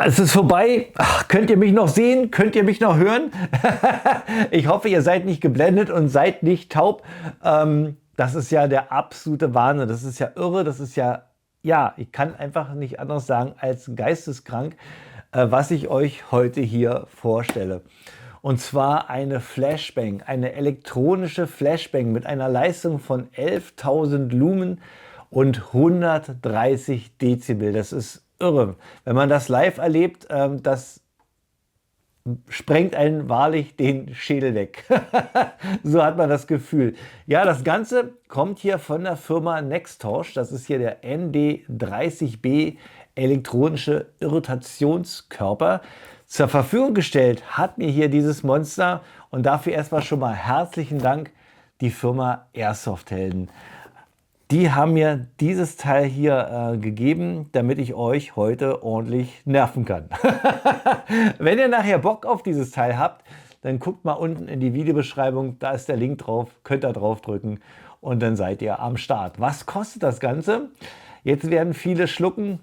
Es ist vorbei. Könnt ihr mich noch sehen? Könnt ihr mich noch hören? Ich hoffe, ihr seid nicht geblendet und seid nicht taub. Das ist ja der absolute Wahnsinn. Das ist ja irre. Das ist ja, ich kann einfach nicht anders sagen als geisteskrank, was ich euch heute hier vorstelle. Und zwar eine Flashbang, eine elektronische Flashbang mit einer Leistung von 11.000 Lumen und 130 Dezibel. Das ist irre. Wenn man das live erlebt, das sprengt einen wahrlich den Schädel weg. So hat man das Gefühl. Ja, das Ganze kommt hier von der Firma Nextorch. Das ist hier der ND30B elektronische Irritationskörper. Zur Verfügung gestellt hat mir hier dieses Monster und dafür erstmal schon mal herzlichen Dank die Firma Airsoft-Helden. Die haben mir dieses Teil hier gegeben, damit ich euch heute ordentlich nerven kann. Wenn ihr nachher Bock auf dieses Teil habt, dann guckt mal unten in die Videobeschreibung, da ist der Link drauf, könnt ihr drauf drücken und dann seid ihr am Start. Was kostet das Ganze? Jetzt werden viele schlucken.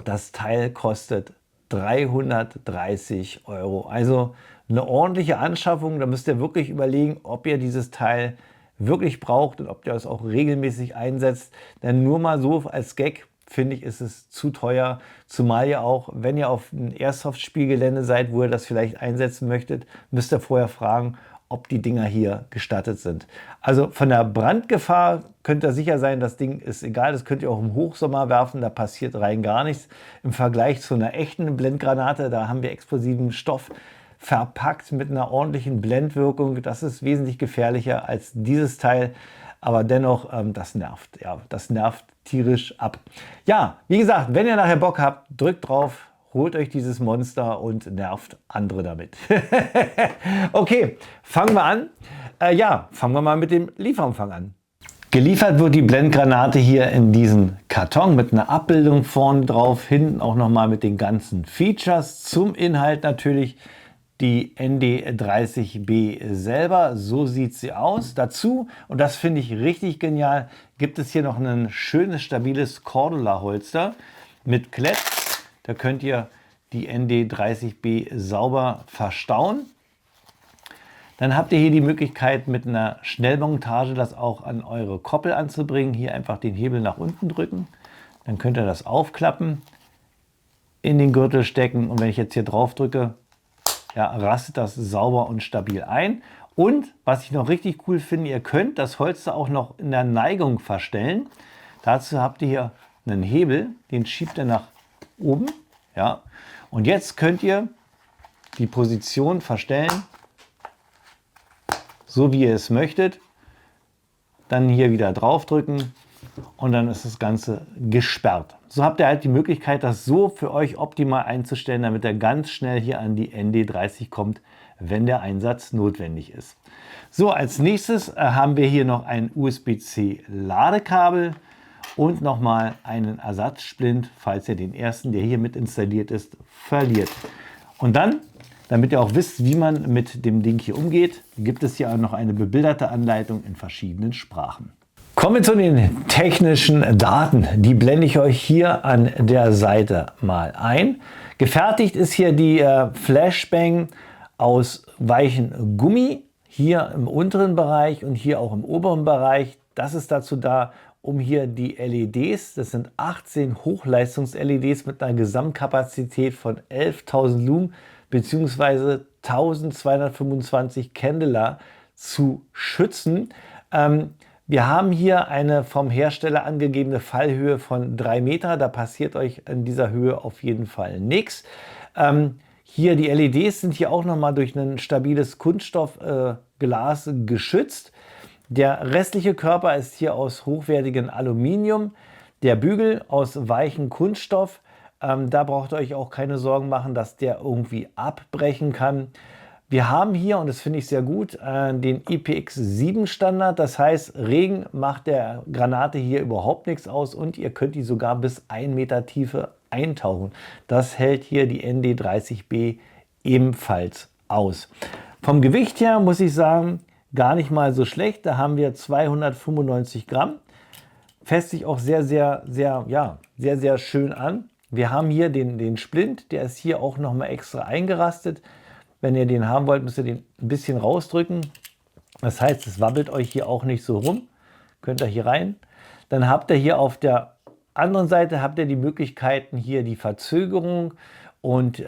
Das Teil kostet 330 €. Also eine ordentliche Anschaffung. Da müsst ihr wirklich überlegen, ob ihr dieses Teil wirklich braucht und ob ihr es auch regelmäßig einsetzt. Denn nur mal so als Gag, finde ich, ist es zu teuer. Zumal ihr auch, wenn ihr auf einem Airsoft-Spielgelände seid, wo ihr das vielleicht einsetzen möchtet, müsst ihr vorher fragen, ob die Dinger hier gestattet sind. Also von der Brandgefahr könnt ihr sicher sein, das Ding ist egal. Das könnt ihr auch im Hochsommer werfen, da passiert rein gar nichts. Im Vergleich zu einer echten Blendgranate, da haben wir explosiven Stoff verpackt mit einer ordentlichen Blendwirkung. Das ist wesentlich gefährlicher als dieses Teil, aber dennoch, das nervt. Ja, das nervt tierisch ab. Ja, wie gesagt, wenn ihr nachher Bock habt, drückt drauf, holt euch dieses Monster und nervt andere damit. Okay, fangen wir an. Fangen wir mal mit dem Lieferumfang an. Geliefert wird die Blendgranate hier in diesem Karton mit einer Abbildung vorne drauf, hinten auch nochmal mit den ganzen Features. Zum Inhalt natürlich die ND30B selber, so sieht sie aus. Dazu, und das finde ich richtig genial, gibt es hier noch ein schönes, stabiles Cordula-Holster mit Klett. Da könnt ihr die ND30B sauber verstauen. Dann habt ihr hier die Möglichkeit, mit einer Schnellmontage das auch an eure Koppel anzubringen. Hier einfach den Hebel nach unten drücken. Dann könnt ihr das aufklappen, in den Gürtel stecken und wenn ich jetzt hier drauf drücke, rastet das sauber und stabil ein. Und was ich noch richtig cool finde, ihr könnt das Holster auch noch in der Neigung verstellen. Dazu habt ihr hier einen Hebel, den schiebt ihr nach oben. Ja. Und jetzt könnt ihr die Position verstellen, so wie ihr es möchtet. Dann hier wieder drauf drücken und dann ist das Ganze gesperrt. So habt ihr halt die Möglichkeit, das so für euch optimal einzustellen, damit er ganz schnell hier an die ND30 kommt, wenn der Einsatz notwendig ist. So, als nächstes haben wir hier noch ein USB-C Ladekabel und nochmal einen Ersatzsplint, falls ihr den ersten, der hier mit installiert ist, verliert. Und dann, damit ihr auch wisst, wie man mit dem Ding hier umgeht, gibt es hier auch noch eine bebilderte Anleitung in verschiedenen Sprachen. Kommen wir zu den technischen Daten. Die blende ich euch hier an der Seite mal ein. Gefertigt ist hier die Flashbang aus weichem Gummi, hier im unteren Bereich und hier auch im oberen Bereich. Das ist dazu da, um hier die LEDs, das sind 18 Hochleistungs-LEDs mit einer Gesamtkapazität von 11.000 Lumen bzw. 1225 Candela zu schützen. Wir haben hier eine vom Hersteller angegebene Fallhöhe von 3 Meter. Da passiert euch in dieser Höhe auf jeden Fall nichts. Hier die LEDs sind hier auch nochmal durch ein stabiles Kunststoffglas geschützt. Der restliche Körper ist hier aus hochwertigem Aluminium. Der Bügel aus weichem Kunststoff. Da braucht ihr euch auch keine Sorgen machen, dass der irgendwie abbrechen kann. Wir haben hier, und das finde ich sehr gut, den IPX7 Standard. Das heißt, Regen macht der Granate hier überhaupt nichts aus und ihr könnt die sogar bis 1 Meter Tiefe eintauchen. Das hält hier die ND30B ebenfalls aus. Vom Gewicht her muss ich sagen, gar nicht mal so schlecht. Da haben wir 295 Gramm. Fässt sich auch sehr, sehr schön an. wir haben hier den Splint, der ist hier auch nochmal extra eingerastet. Wenn ihr den haben wollt, müsst ihr den ein bisschen rausdrücken. Das heißt, es wabbelt euch hier auch nicht so rum. Könnt ihr hier rein. Dann habt ihr hier auf der anderen Seite habt ihr die Möglichkeiten, hier die Verzögerung und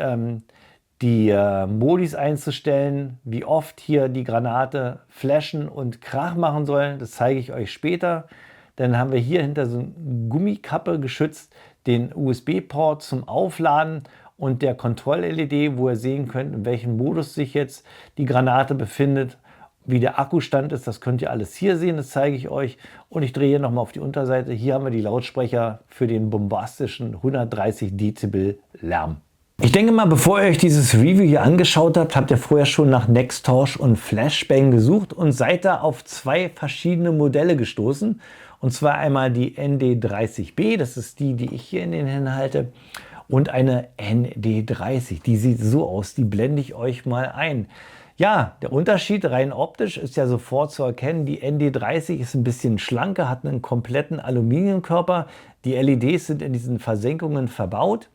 die Modis einzustellen, wie oft hier die Granate flashen und Krach machen soll. Das zeige ich euch später. Dann haben wir hier hinter so eine Gummikappe geschützt den USB-Port zum Aufladen und der Kontroll-LED, wo ihr sehen könnt, in welchem Modus sich jetzt die Granate befindet. Wie der Akkustand ist, das könnt ihr alles hier sehen, das zeige ich euch. Und ich drehe hier nochmal auf die Unterseite. Hier haben wir die Lautsprecher für den bombastischen 130 Dezibel Lärm. Ich denke mal, bevor ihr euch dieses Review hier angeschaut habt, habt ihr vorher schon nach Nextorch und Flashbang gesucht und seid da auf zwei verschiedene Modelle gestoßen. Und zwar einmal die ND30B, das ist die, die ich hier in den Händen halte, und eine ND30. Die sieht so aus, die blende ich euch mal ein. Ja, der Unterschied rein optisch ist ja sofort zu erkennen. Die ND30 ist ein bisschen schlanker, hat einen kompletten Aluminiumkörper. Die LEDs sind in diesen Versenkungen verbaut.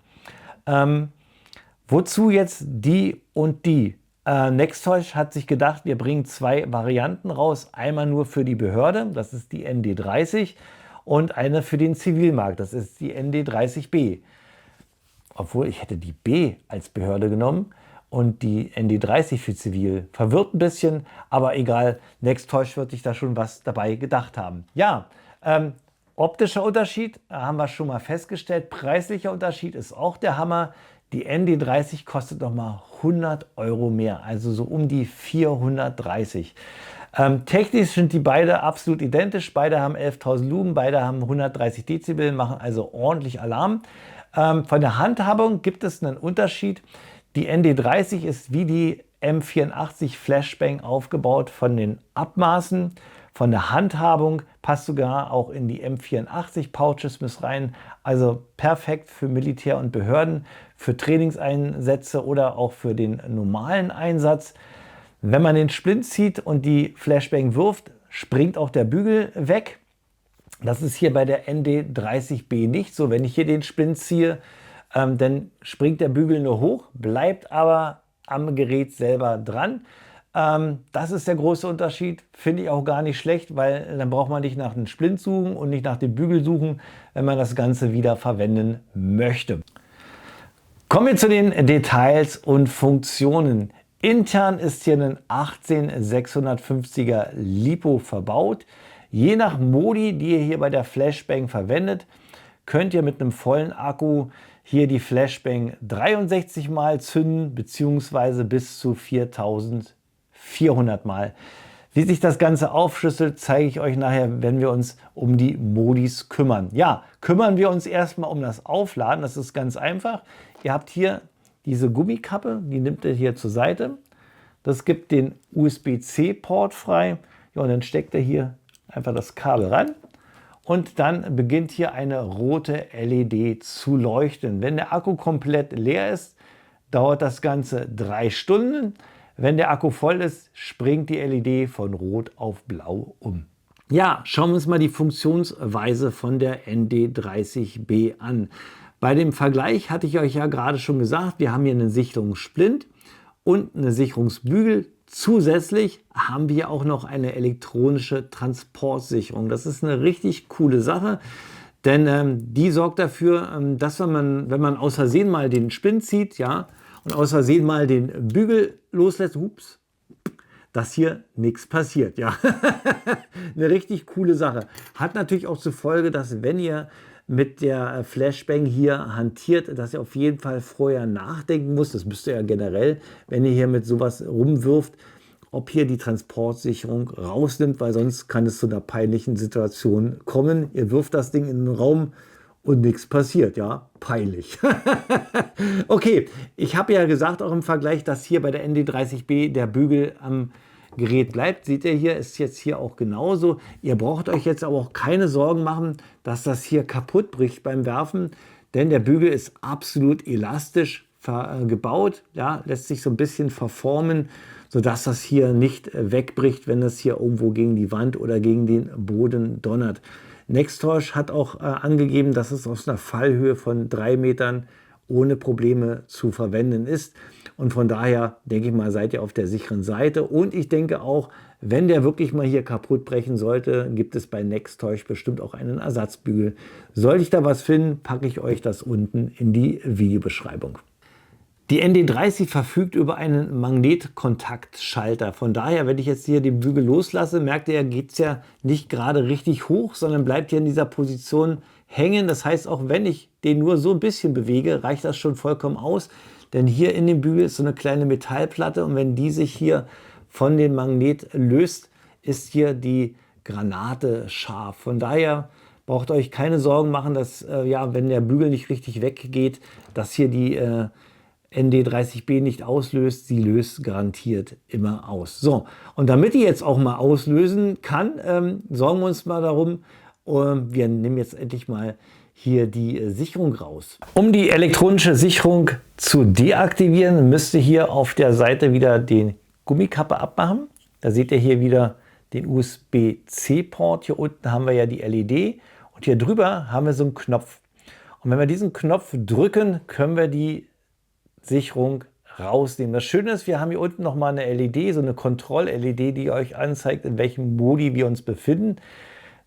Wozu jetzt die und die? Nextorch hat sich gedacht, wir bringen zwei Varianten raus. Einmal nur für die Behörde, das ist die ND30, und eine für den Zivilmarkt, das ist die ND30B. Obwohl, ich hätte die B als Behörde genommen. Und die ND30 für Zivil verwirrt ein bisschen, aber egal, Nextorch wird sich da schon was dabei gedacht haben. Ja, optischer Unterschied haben wir schon mal festgestellt. Preislicher Unterschied ist auch der Hammer. Die ND30 kostet noch mal 100 € mehr, also so um die 430. Technisch sind die beide absolut identisch. Beide haben 11.000 Lumen, beide haben 130 Dezibel, machen also ordentlich Alarm. Von der Handhabung gibt es einen Unterschied. Die ND30 ist wie die M84 Flashbang aufgebaut von den Abmaßen, von der Handhabung, passt sogar auch in die M84 Pouches mit rein. Also perfekt für Militär und Behörden, für Trainingseinsätze oder auch für den normalen Einsatz. Wenn man den Splint zieht und die Flashbang wirft, springt auch der Bügel weg. Das ist hier bei der ND30B nicht so. Wenn ich hier den Splint ziehe, dann springt der Bügel nur hoch, bleibt aber am Gerät selber dran. Das ist der große Unterschied, finde ich auch gar nicht schlecht, weil dann braucht man nicht nach dem Splint suchen und nicht nach dem Bügel suchen, wenn man das Ganze wieder verwenden möchte. Kommen wir zu den Details und Funktionen. Intern ist hier ein 18650er LiPo verbaut. Je nach Modi, die ihr hier bei der Flashbang verwendet, könnt ihr mit einem vollen Akku hier die Flashbang 63 Mal zünden, beziehungsweise bis zu 4400 Mal. Wie sich das Ganze aufschlüsselt, zeige ich euch nachher, wenn wir uns um die Modis kümmern. Ja, kümmern wir uns erstmal um das Aufladen. Das ist ganz einfach. Ihr habt hier diese Gummikappe, die nimmt ihr hier zur Seite. Das gibt den USB-C-Port frei. Ja, und dann steckt ihr hier einfach das Kabel ran. Und dann beginnt hier eine rote LED zu leuchten. Wenn der Akku komplett leer ist, dauert das Ganze 3 Stunden. Wenn der Akku voll ist, springt die LED von rot auf blau um. Ja, schauen wir uns mal die Funktionsweise von der ND30B an. Bei dem Vergleich hatte ich euch ja gerade schon gesagt, wir haben hier einen Sicherungssplint und eine Sicherungsbügel. Zusätzlich haben wir auch noch eine elektronische Transportsicherung. Das ist eine richtig coole Sache, denn die sorgt dafür, dass wenn man aus Versehen mal den Splint zieht, ja, und aus Versehen mal den Bügel loslässt, ups, dass hier nichts passiert. Ja. Eine richtig coole Sache. Hat natürlich auch zur Folge, dass wenn ihr mit der Flashbang hier hantiert, dass ihr auf jeden Fall vorher nachdenken müsst. Das müsst ihr ja generell, wenn ihr hier mit sowas rumwirft, ob hier die Transportsicherung rausnimmt, weil sonst kann es zu einer peinlichen Situation kommen. Ihr wirft das Ding in den Raum und nichts passiert, ja, peinlich. Okay, ich habe ja gesagt auch im Vergleich, dass hier bei der ND30B der Bügel am Gerät bleibt. Seht ihr hier, ist jetzt hier auch genauso. Ihr braucht euch jetzt aber auch keine Sorgen machen, dass das hier kaputt bricht beim Werfen, denn der Bügel ist absolut elastisch gebaut, ja, lässt sich so ein bisschen verformen, sodass das hier nicht wegbricht, wenn es hier irgendwo gegen die Wand oder gegen den Boden donnert. Nextorch hat auch angegeben, dass es aus einer Fallhöhe von 3 Metern ohne Probleme zu verwenden ist. Und von daher denke ich mal, seid ihr auf der sicheren Seite. Und ich denke auch, wenn der wirklich mal hier kaputt brechen sollte, gibt es bei Nextorch bestimmt auch einen Ersatzbügel. Sollte ich da was finden, packe ich euch das unten in die Videobeschreibung. Die ND30 verfügt über einen Magnetkontaktschalter. Von daher, wenn ich jetzt hier den Bügel loslasse, merkt ihr, geht es ja nicht gerade richtig hoch, sondern bleibt hier in dieser Position hängen. Das heißt, auch wenn ich den nur so ein bisschen bewege, reicht das schon vollkommen aus. Denn hier in dem Bügel ist so eine kleine Metallplatte und wenn die sich hier von dem Magnet löst, ist hier die Granate scharf. Von daher braucht ihr euch keine Sorgen machen, dass ja, wenn der Bügel nicht richtig weggeht, dass hier die ND30B nicht auslöst. Sie löst garantiert immer aus. So, und damit die jetzt auch mal auslösen kann, sorgen wir uns mal darum, wir nehmen jetzt endlich mal hier die Sicherung raus. Um die elektronische Sicherung zu deaktivieren, müsst ihr hier auf der Seite wieder den Gummikappe abmachen. Da seht ihr hier wieder den USB-C-Port. Hier unten haben wir ja die LED und hier drüber haben wir so einen Knopf. Und wenn wir diesen Knopf drücken, können wir die Sicherung rausnehmen. Das Schöne ist, wir haben hier unten noch mal eine LED, so eine Kontroll-LED, die euch anzeigt, in welchem Modi wir uns befinden.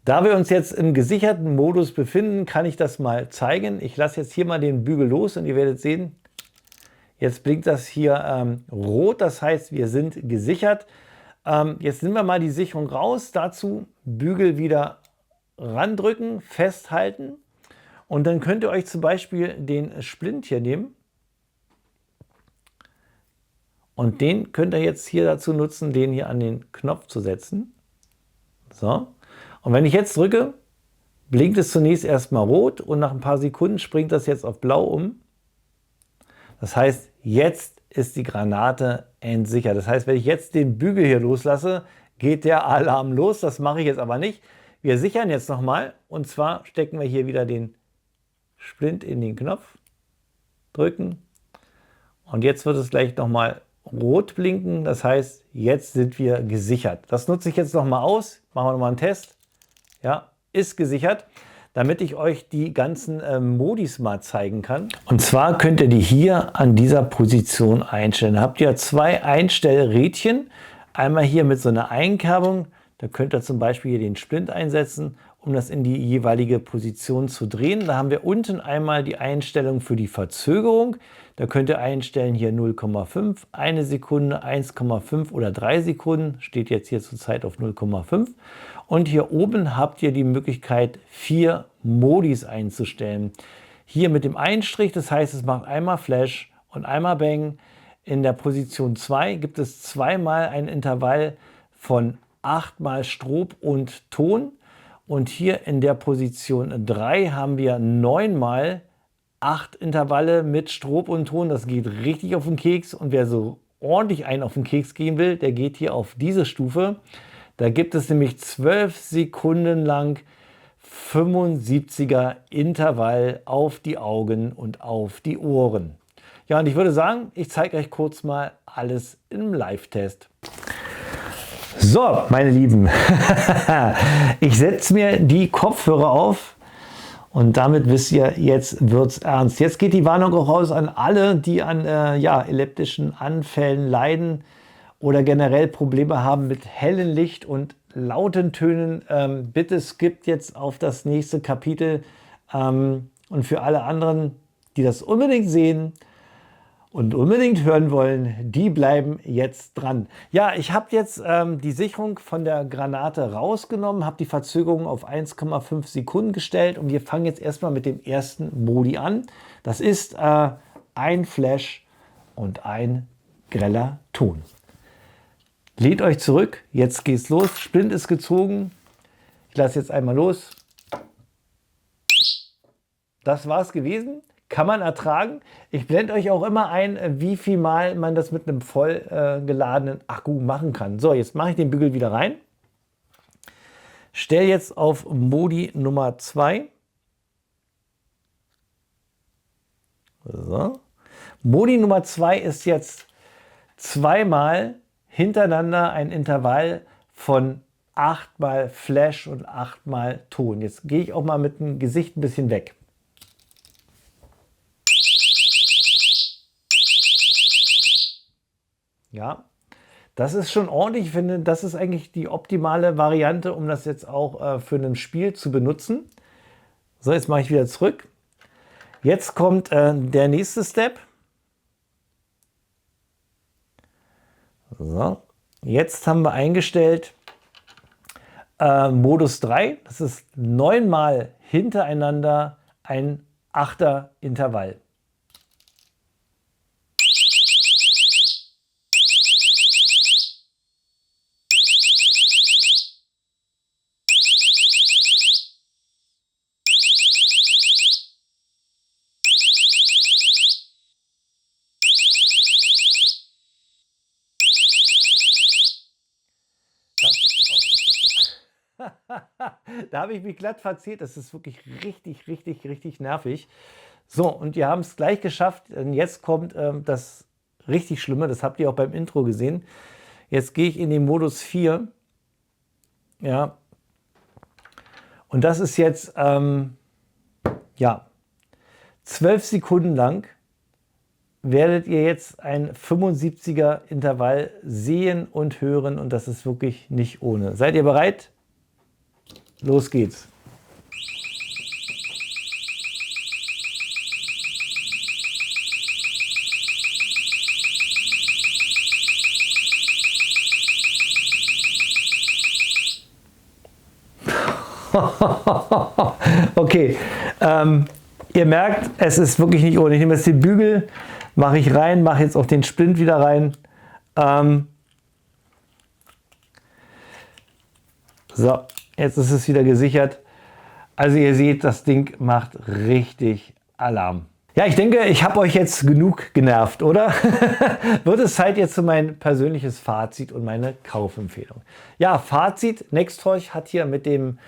Da wir uns jetzt im gesicherten Modus befinden, kann ich das mal zeigen. Ich lasse jetzt hier mal den Bügel los und ihr werdet sehen, jetzt blinkt das hier rot, das heißt, wir sind gesichert. Jetzt nehmen wir mal die Sicherung raus, dazu Bügel wieder randrücken, festhalten und dann könnt ihr euch zum Beispiel den Splint hier nehmen und den könnt ihr jetzt hier dazu nutzen, den hier an den Knopf zu setzen. So. Und wenn ich jetzt drücke, blinkt es zunächst erstmal rot und nach ein paar Sekunden springt das jetzt auf blau um. Das heißt, jetzt ist die Granate entsichert. Das heißt, wenn ich jetzt den Bügel hier loslasse, geht der Alarm los. Das mache ich jetzt aber nicht. Wir sichern jetzt nochmal und zwar stecken wir hier wieder den Splint in den Knopf, drücken und jetzt wird es gleich nochmal rot blinken. Das heißt, jetzt sind wir gesichert. Das nutze ich jetzt nochmal aus. Machen wir nochmal einen Test. Ja, ist gesichert, damit ich euch die ganzen Modis mal zeigen kann. Und zwar könnt ihr die hier an dieser Position einstellen. Da habt ihr zwei Einstellrädchen. Einmal hier mit so einer Einkerbung. Da könnt ihr zum Beispiel hier den Splint einsetzen, um das in die jeweilige Position zu drehen. Da haben wir unten einmal die Einstellung für die Verzögerung. Da könnt ihr einstellen hier 0,5, 1 Sekunde, 1,5 oder 3 Sekunden. Steht jetzt hier zurzeit auf 0,5. Und hier oben habt ihr die Möglichkeit, 4 Modis einzustellen. Hier mit dem Einstrich, das heißt, es macht einmal Flash und einmal Bang. In der Position 2 gibt es zweimal ein Intervall von 8 mal Strob und Ton. Und hier in der Position 3 haben wir 9 mal 8 Intervalle mit Strob und Ton. Das geht richtig auf den Keks. Und wer so ordentlich einen auf den Keks gehen will, der geht hier auf diese Stufe. Da gibt es nämlich 12 Sekunden lang 75er Intervall auf die Augen und auf die Ohren. Ja, und ich würde sagen, ich zeige euch kurz mal alles im Live-Test. So, meine Lieben, ich setze mir die Kopfhörer auf und damit wisst ihr, jetzt wird es ernst. Jetzt geht die Warnung auch raus an alle, die an epileptischen Anfällen leiden oder generell Probleme haben mit hellem Licht und lauten Tönen. Bitte skippt jetzt auf das nächste Kapitel. Und für alle anderen, die das unbedingt sehen und unbedingt hören wollen, die bleiben jetzt dran. Ja, ich habe jetzt die Sicherung von der Granate rausgenommen, habe die Verzögerung auf 1,5 Sekunden gestellt und wir fangen jetzt erstmal mit dem ersten Modi an. Das ist ein Flash und ein greller Ton. Lehnt euch zurück, jetzt geht's los. Splint ist gezogen. Ich lasse jetzt einmal los. Das war's gewesen. Kann man ertragen. Ich blende euch auch immer ein, wie viel Mal man das mit einem voll geladenen Akku machen kann. So, jetzt mache ich den Bügel wieder rein. Stelle jetzt auf Modi Nummer 2. So. Modi Nummer 2 ist jetzt zweimal hintereinander ein Intervall von 8-mal Flash und 8-mal Ton. Jetzt gehe ich auch mal mit dem Gesicht ein bisschen weg. Ja, das ist schon ordentlich. Ich finde, das ist eigentlich die optimale Variante, um das jetzt auch für ein Spiel zu benutzen. So, jetzt mache ich wieder zurück. Jetzt kommt der nächste Step. So, jetzt haben wir eingestellt Modus 3. Das ist 9-mal hintereinander ein 8er Intervall. Da habe ich mich glatt verzählt. Das ist wirklich richtig, richtig, richtig nervig. So, und wir haben es gleich geschafft. Jetzt kommt das richtig Schlimme. Das habt ihr auch beim Intro gesehen. Jetzt gehe ich in den Modus 4. Ja. Und das ist jetzt, ja, 12 Sekunden lang werdet ihr jetzt ein 75er Intervall sehen und hören. Und das ist wirklich nicht ohne. Seid ihr bereit? Los geht's. Okay, ihr merkt, es ist wirklich nicht ohne. Ich nehme jetzt den Bügel, mache ich rein, mache jetzt auch den Splint wieder rein. So, jetzt ist es wieder gesichert. Also ihr seht, das Ding macht richtig Alarm. Ja, ich denke, ich habe euch jetzt genug genervt, oder? Wird es Zeit jetzt für mein persönliches Fazit und meine Kaufempfehlung. Ja, Fazit, Nextorch hat hier mit dem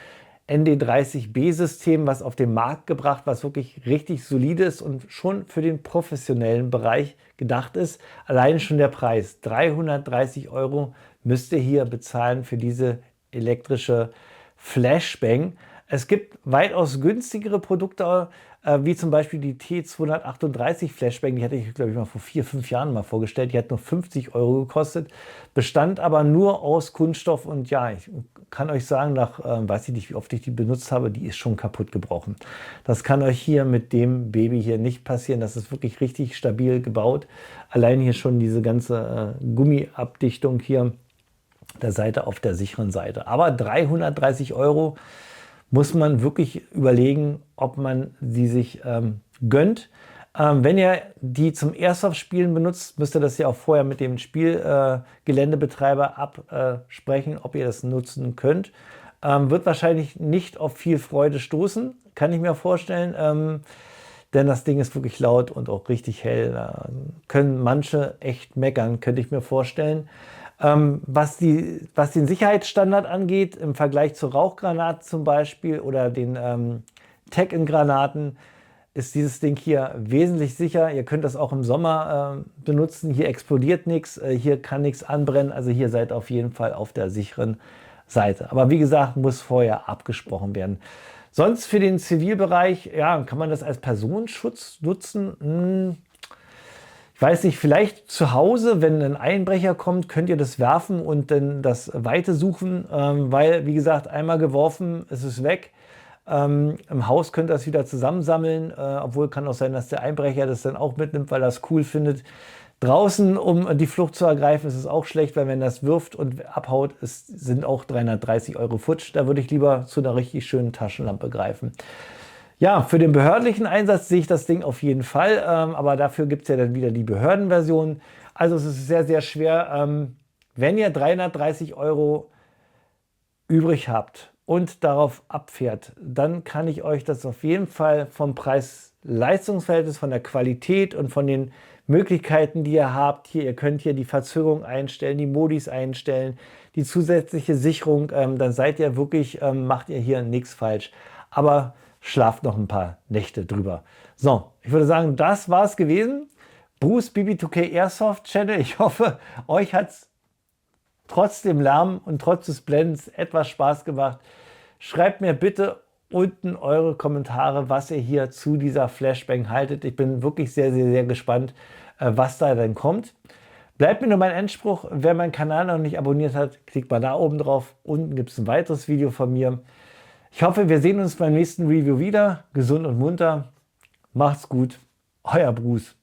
ND30B-System was auf den Markt gebracht, was wirklich richtig solide ist und schon für den professionellen Bereich gedacht ist. Allein schon der Preis, 330 € müsst ihr hier bezahlen für diese elektrische Flashbang. Es gibt weitaus günstigere Produkte, wie zum Beispiel die T238 Flashbang. Die hatte ich, glaube ich, mal vor 4-5 Jahren mal vorgestellt. Die hat nur 50 € gekostet, bestand aber nur aus Kunststoff. Und ja, ich kann euch sagen, nach, weiß ich nicht, wie oft ich die benutzt habe, die ist schon kaputt gebrochen. Das kann euch hier mit dem Baby hier nicht passieren. Das ist wirklich richtig stabil gebaut. Allein hier schon diese ganze Gummiabdichtung hier der Seite auf der sicheren Seite. Aber 330 € muss man wirklich überlegen, ob man sie sich gönnt. Wenn ihr die zum Airsoft-Spielen benutzt, müsst ihr das ja auch vorher mit dem Spielgeländebetreiber absprechen, ob ihr das nutzen könnt. Wird wahrscheinlich nicht auf viel Freude stoßen, kann ich mir vorstellen. Denn das Ding ist wirklich laut und auch richtig hell. Da können manche echt meckern, könnte ich mir vorstellen. Was den Sicherheitsstandard angeht, im Vergleich zur Rauchgranate zum Beispiel oder den Tech-in-Granaten, ist dieses Ding hier wesentlich sicher. Ihr könnt das auch im Sommer benutzen. Hier explodiert nichts, hier kann nichts anbrennen. Also hier seid ihr auf jeden Fall auf der sicheren Seite. Aber wie gesagt, muss vorher abgesprochen werden. Sonst für den Zivilbereich, ja, kann man das als Personenschutz nutzen? Ich weiß nicht, vielleicht zu Hause, wenn ein Einbrecher kommt, könnt ihr das werfen und dann das Weite suchen, weil, wie gesagt, einmal geworfen, ist es weg. Im Haus könnt ihr das wieder zusammensammeln, obwohl kann auch sein, dass der Einbrecher das dann auch mitnimmt, weil er es cool findet. Draußen, um die Flucht zu ergreifen, ist es auch schlecht, weil wenn das wirft und abhaut, sind auch 330 € futsch. Da würde ich lieber zu einer richtig schönen Taschenlampe greifen. Ja, für den behördlichen Einsatz sehe ich das Ding auf jeden Fall, aber dafür gibt es ja dann wieder die Behördenversion. Also es ist sehr, sehr schwer. Wenn ihr 330 € übrig habt und darauf abfährt, dann kann ich euch das auf jeden Fall vom Preis-Leistungs-Verhältnis, von der Qualität und von den Möglichkeiten, die ihr habt, hier, ihr könnt hier die Verzögerung einstellen, die Modis einstellen, die zusätzliche Sicherung, dann seid ihr wirklich, macht ihr hier nichts falsch. Aber schlaft noch ein paar Nächte drüber. So, ich würde sagen, das war es gewesen. Bruce BB2K Airsoft Channel. Ich hoffe, euch hat es trotz dem Lärm und trotz des Blendens etwas Spaß gemacht. Schreibt mir bitte unten eure Kommentare, was ihr hier zu dieser Flashbang haltet. Ich bin wirklich sehr, sehr, sehr gespannt, was da denn kommt. Bleibt mir nur mein Endspruch, wer meinen Kanal noch nicht abonniert hat, klickt mal da oben drauf. Unten gibt es ein weiteres Video von mir. Ich hoffe, wir sehen uns beim nächsten Review wieder. Gesund und munter. Macht's gut. Euer Bruce.